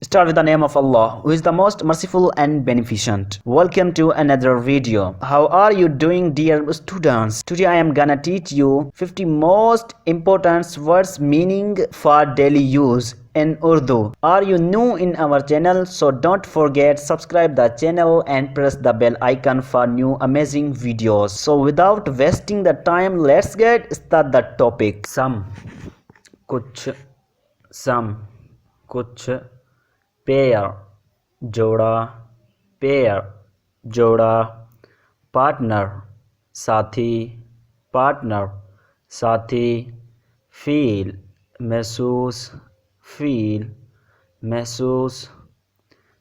Start with the name of Allah, who is the most merciful and beneficent. Welcome to another video. How are you doing, dear students? Today I am gonna teach you 50 most important words meaning for daily use in Urdu. Are you new in our channel? So don't forget subscribe the channel and press the bell icon for new amazing videos. So without wasting the time, let's get start the topic. Some, kuch, pair जोड़ा, partner साथी, feel महसूस,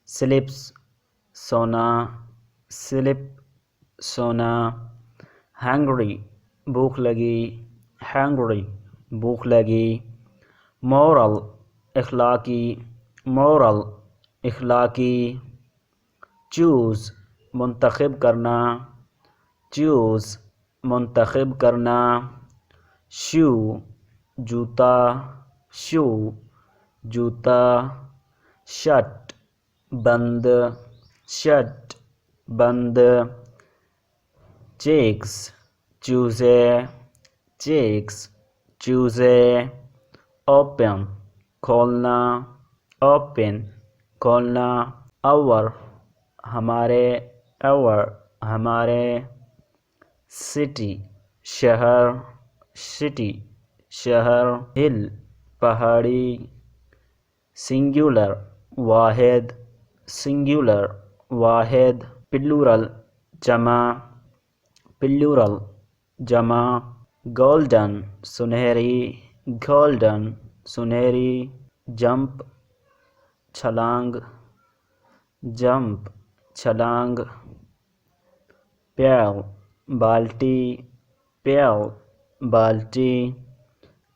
slip सोना, hangry भूख लगी, moral इखलाकी, choose मुंतखब करना, शू जूता, shut बंद, चेक्स चूज़े, ओपन खोलना, आवर हमारे, सिटी शहर, हिल पहाड़ी, सिंगुलर वाहिद, प्लूरल जमा, गोल्डन सुनहरी, जंप छलांग, प्याल बाल्टी,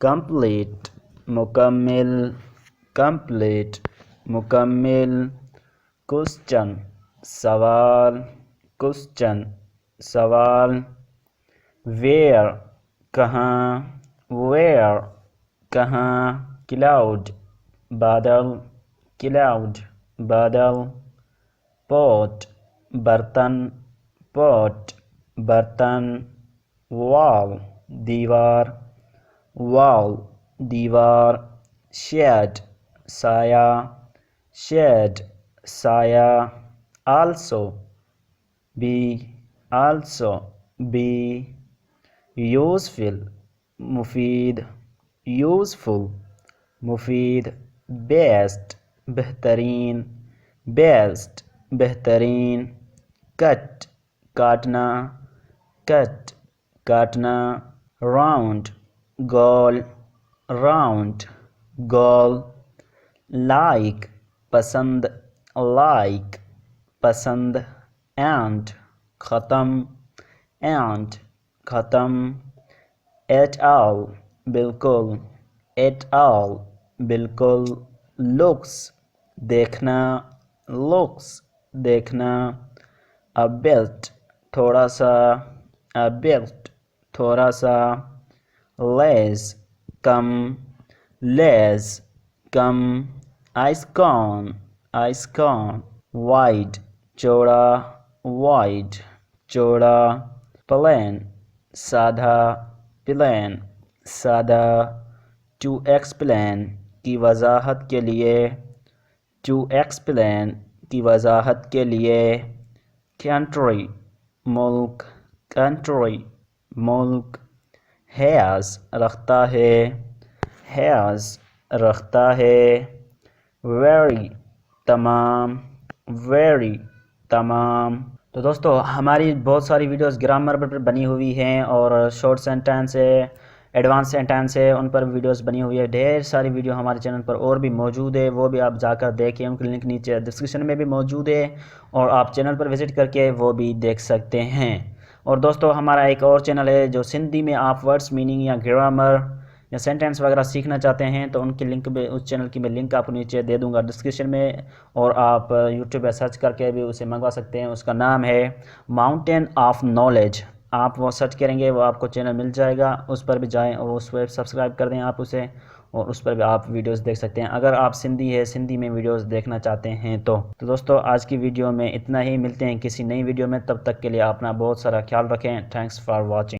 कंप्लीट मुकम्मिल, क्वेश्चन सवाल, वेयर कहाँ, क्लाउड बादल, पॉट बर्तन, वॉल दीवार, शेड साया, आल्सो बी, यूजफुल मुफीद, बेस्ट बेहतरीन, कट काटना, राउंड गोल, लाइक पसंद, एंड खत्म, एट ऑल बिल्कुल, लुक्स देखना, अ बेल्ट थोड़ा सा, लेस कम, आइसकॉन वाइड चौड़ा, प्लेन सादा, टू एक्सप्लेन की वजाहत के लिए, कंट्री मुल्क, हैज़ रखता है, वेरी तमाम। तो दोस्तों हमारी बहुत सारी वीडियोस ग्रामर पर बनी हुई हैं और शॉर्ट सेंटेंस है, एडवांस सेंटेंस है, उन पर वीडियोस बनी हुई है। ढेर सारी वीडियो हमारे चैनल पर और भी मौजूद है, वो भी आप जाकर देखें, उनकी लिंक नीचे डिस्क्रिप्शन में भी मौजूद है और आप चैनल पर विज़िट करके वो भी देख सकते हैं। और दोस्तों हमारा एक और चैनल है जो सिंधी में आप वर्ड्स मीनिंग या ग्रामर या सेंटेंस वगैरह सीखना चाहते हैं तो उनकी लिंक भी, उस चैनल की मैं लिंक आपको नीचे दे दूंगा डिस्क्रिप्शन में, और आप यूट्यूब पर सर्च करके भी उसे मंगवा सकते हैं। उसका नाम है माउंटेन ऑफ नॉलेज। आप वो सर्च करेंगे वो आपको चैनल मिल जाएगा, उस पर भी जाएं और उस पर सब्सक्राइब कर दें आप उसे, اور اس پر بھی آپ ویڈیوز دیکھ سکتے ہیں اگر آپ سندھی ہے سندھی میں ویڈیوز دیکھنا چاہتے ہیں تو دوستو آج کی ویڈیو میں اتنا ہی، ملتے ہیں کسی نئی ویڈیو میں، تب تک کے لیے اپنا بہت سارا خیال رکھیں. Thanks for watching.